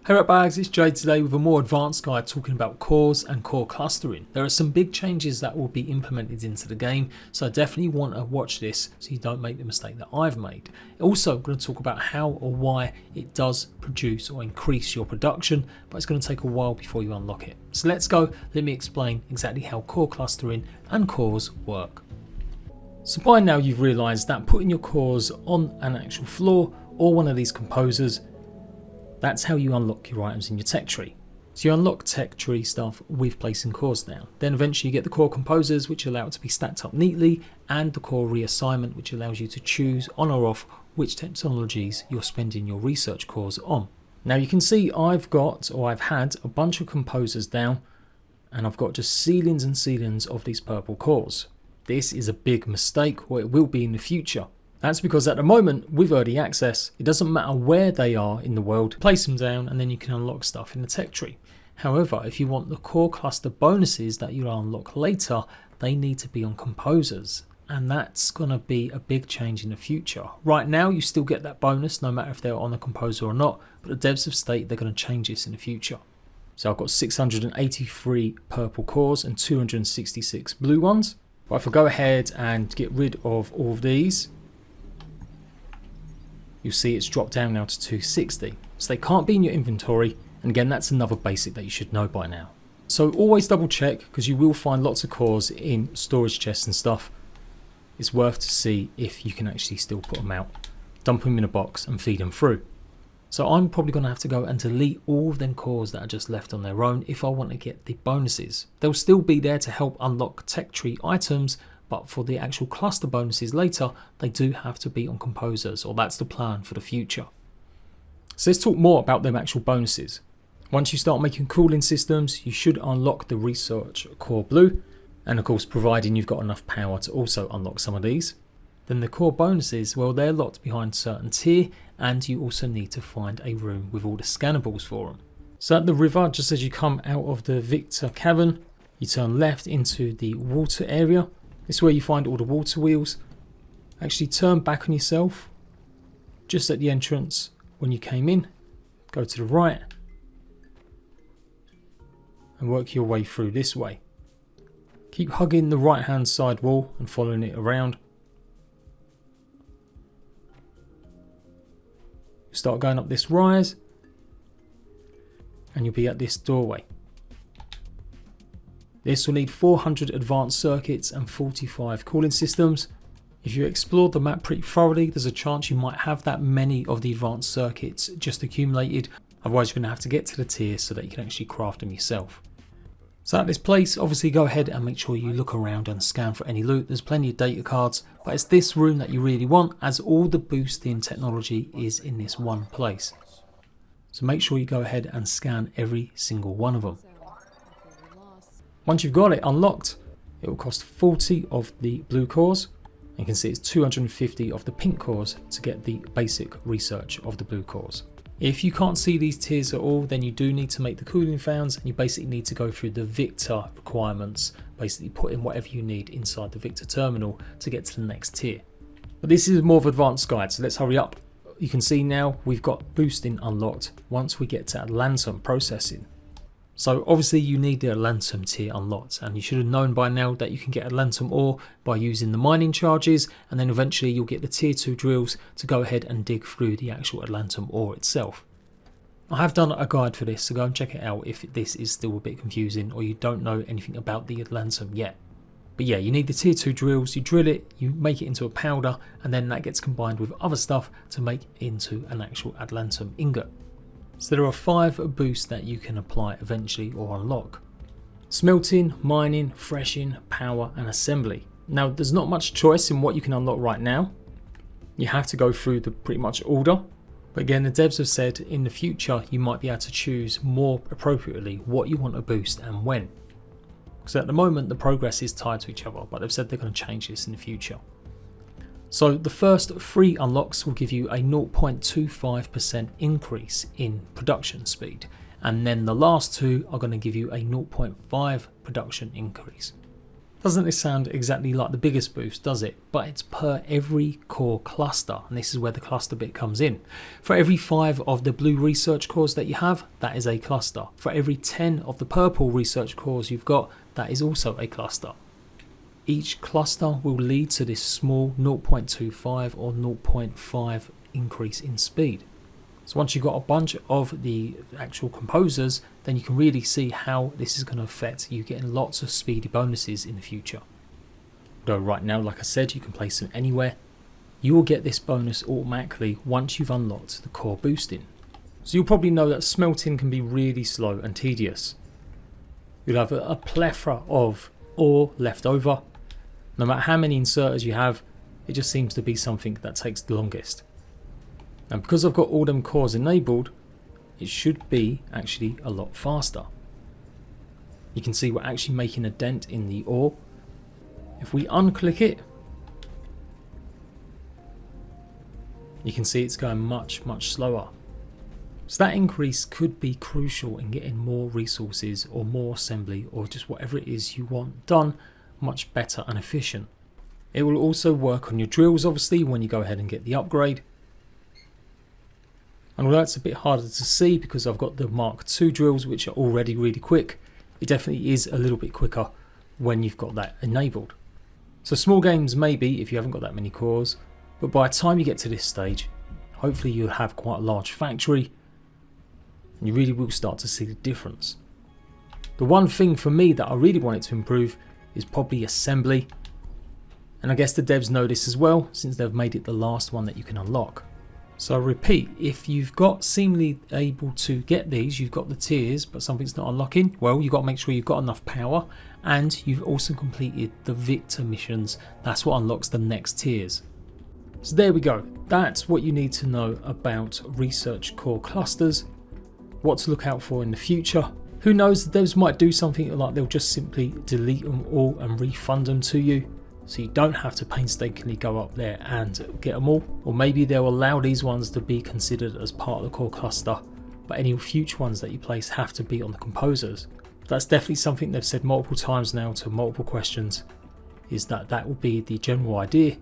Hey ratbags, it's Jade today with a more advanced guide talking about cores and core clustering. There are some big changes that will be implemented into the game, so I definitely want to watch this so you don't make the mistake that I've made. Also, I'm going to talk about how or why it does produce or increase your production, but it's going to take a while before you unlock it. So let's go, let me explain exactly how core clustering and cores work. So by now you've realised that putting your cores on an actual floor or one of these composers, that's how you unlock your items in your tech tree. So you unlock tech tree stuff with placing cores down. Then eventually you get the core composers, which allow it to be stacked up neatly, and the core reassignment, which allows you to choose on or off which technologies you're spending your research cores on. Now you can see I've had a bunch of composers down, and I've got just ceilings and ceilings of these purple cores. This is a big mistake, or it will be in the future. That's because at the moment, with early access, it doesn't matter where they are in the world, place them down and then you can unlock stuff in the tech tree. However, if you want the core cluster bonuses that you'll unlock later, they need to be on composers. And that's going to be a big change in the future. Right now, you still get that bonus no matter if they're on a composer or not, but the devs have stated they're going to change this in the future. So I've got 683 purple cores and 266 blue ones. But if I go ahead and get rid of all of these, you'll see it's dropped down now to 260. So they can't be in your inventory. And again, that's another basic that you should know by now. So always double check, because you will find lots of cores in storage chests and stuff. It's worth to see if you can actually still put them out, dump them in a box and feed them through. So I'm probably going to have to go and delete all of them cores that are just left on their own if I want to get the bonuses. They'll still be there to help unlock tech tree items, but for the actual cluster bonuses later, they do have to be on composers, or that's the plan for the future. So let's talk more about them actual bonuses. Once you start making cooling systems, you should unlock the research core blue, and of course providing you've got enough power to also unlock some of these. Then the core bonuses, well, they're locked behind certain tier, and you also need to find a room with all the scannables for them. So at the river, just as you come out of the Victor cavern, you turn left into the water area. This is where you find all the water wheels. Actually turn back on yourself just at the entrance when you came in. Go to the right and work your way through this way. Keep hugging the right hand side wall and following it around. Start going up this rise and you'll be at this doorway. This will need 400 advanced circuits and 45 cooling systems. If you explore the map pretty thoroughly, there's a chance you might have that many of the advanced circuits just accumulated. Otherwise you're going to have to get to the tier so that you can actually craft them yourself. So at this place, obviously go ahead and make sure you look around and scan for any loot. There's plenty of data cards, but it's this room that you really want, as all the boosting technology is in this one place. So make sure you go ahead and scan every single one of them. Once you've got it unlocked, it will cost 40 of the blue cores. You can see it's 250 of the pink cores to get the basic research of the blue cores. If you can't see these tiers at all, then you do need to make the cooling fans, and you basically need to go through the Victor requirements, basically put in whatever you need inside the Victor terminal to get to the next tier. But this is more of an advanced guide, so let's hurry up. You can see now we've got boosting unlocked once we get to Atlantum processing. So obviously you need the Atlantum tier unlocked, and you should have known by now that you can get Atlantum ore by using the mining charges, and then eventually you'll get the tier 2 drills to go ahead and dig through the actual Atlantum ore itself. I have done a guide for this, so go and check it out if this is still a bit confusing or you don't know anything about the Atlantum yet. But yeah, you need the tier 2 drills, you drill it, you make it into a powder, and then that gets combined with other stuff to make it into an actual Atlantum ingot. So there are 5 boosts that you can apply eventually or unlock. Smelting, mining, threshing, power and assembly. Now there's not much choice in what you can unlock right now. You have to go through the pretty much order. But again, the devs have said in the future you might be able to choose more appropriately what you want to boost and when. Because at the moment the progress is tied to each other, but they've said they're going to change this in the future. So the first 3 unlocks will give you a 0.25% increase in production speed, and then the last 2 are going to give you a 0.5 production increase. Doesn't this sound exactly like the biggest boost, does it? But it's per every core cluster, and this is where the cluster bit comes in. For every 5 of the blue research cores that you have, that is a cluster. For every 10 of the purple research cores you've got, that is also a cluster. Each cluster will lead to this small 0.25 or 0.5 increase in speed. So once you've got a bunch of the actual composers, then you can really see how this is going to affect you getting lots of speedy bonuses in the future. Though right now, like I said, you can place them anywhere. You will get this bonus automatically once you've unlocked the core boosting. So you'll probably know that smelting can be really slow and tedious. You'll have a plethora of ore left over. No matter how many inserters you have, it just seems to be something that takes the longest. And because I've got all them cores enabled, it should be actually a lot faster. You can see we're actually making a dent in the ore. If we unclick it, you can see it's going much slower. So that increase could be crucial in getting more resources or more assembly or just whatever it is you want done much better and efficient. It will also work on your drills obviously when you go ahead and get the upgrade. And although it's a bit harder to see because I've got the Mark II drills which are already really quick, it definitely is a little bit quicker when you've got that enabled. So small games maybe if you haven't got that many cores, but by the time you get to this stage, hopefully you'll have quite a large factory and you really will start to see the difference. The one thing for me that I really wanted to improve is probably assembly, and I guess the devs know this as well since they've made it the last one that you can unlock. So I repeat, if you've got seemingly able to get these, you've got the tiers but something's not unlocking, well you've got to make sure you've got enough power and you've also completed the Victor missions. That's what unlocks the next tiers. So there we go, that's what you need to know about research core clusters, what to look out for in the future. Who knows, the devs might do something like they'll just simply delete them all and refund them to you, so you don't have to painstakingly go up there and get them all. Or maybe they'll allow these ones to be considered as part of the core cluster, but any future ones that you place have to be on the composers. That's definitely something they've said multiple times now to multiple questions, is that that will be the general idea,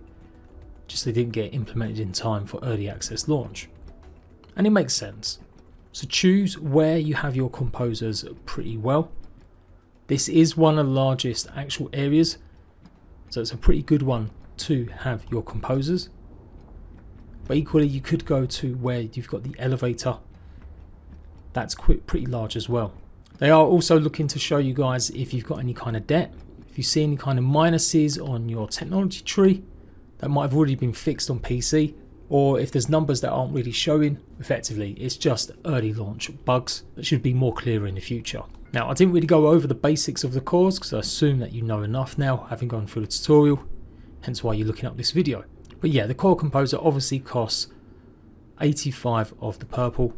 just they didn't get implemented in time for early access launch. And it makes sense. So choose where you have your composers pretty well. This is one of the largest actual areas, so it's a pretty good one to have your composers. But equally you could go to where you've got the elevator. That's pretty large as well. They are also looking to show you guys if you've got any kind of debt. If you see any kind of minuses on your technology tree that might have already been fixed on PC, or if there's numbers that aren't really showing, effectively it's just early launch bugs that should be more clear in the future. Now I didn't really go over the basics of the cores because I assume that you know enough now having gone through the tutorial, hence why you're looking up this video. But yeah, the core composer obviously costs 85 of the purple.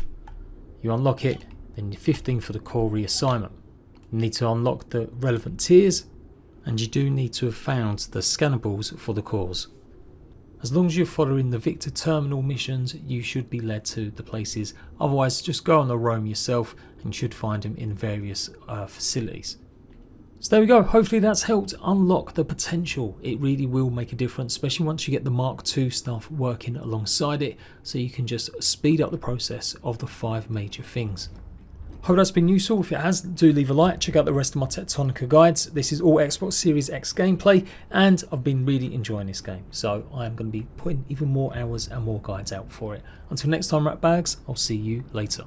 You unlock it, then you're 15 for the core reassignment. You need to unlock the relevant tiers, and you do need to have found the scannables for the cores. As long as you're following the Victor terminal missions, you should be led to the places. Otherwise, just go on the roam yourself and you should find them in various facilities. So there we go. Hopefully that's helped unlock the potential. It really will make a difference, especially once you get the Mark II stuff working alongside it, so you can just speed up the process of the 5 major things. Hope that's been useful. If it has, do leave a like. Check out the rest of my TECHTONICA guides. This is all Xbox Series X gameplay, and I've been really enjoying this game. So I'm going to be putting even more hours and more guides out for it. Until next time, ratbags, I'll see you later.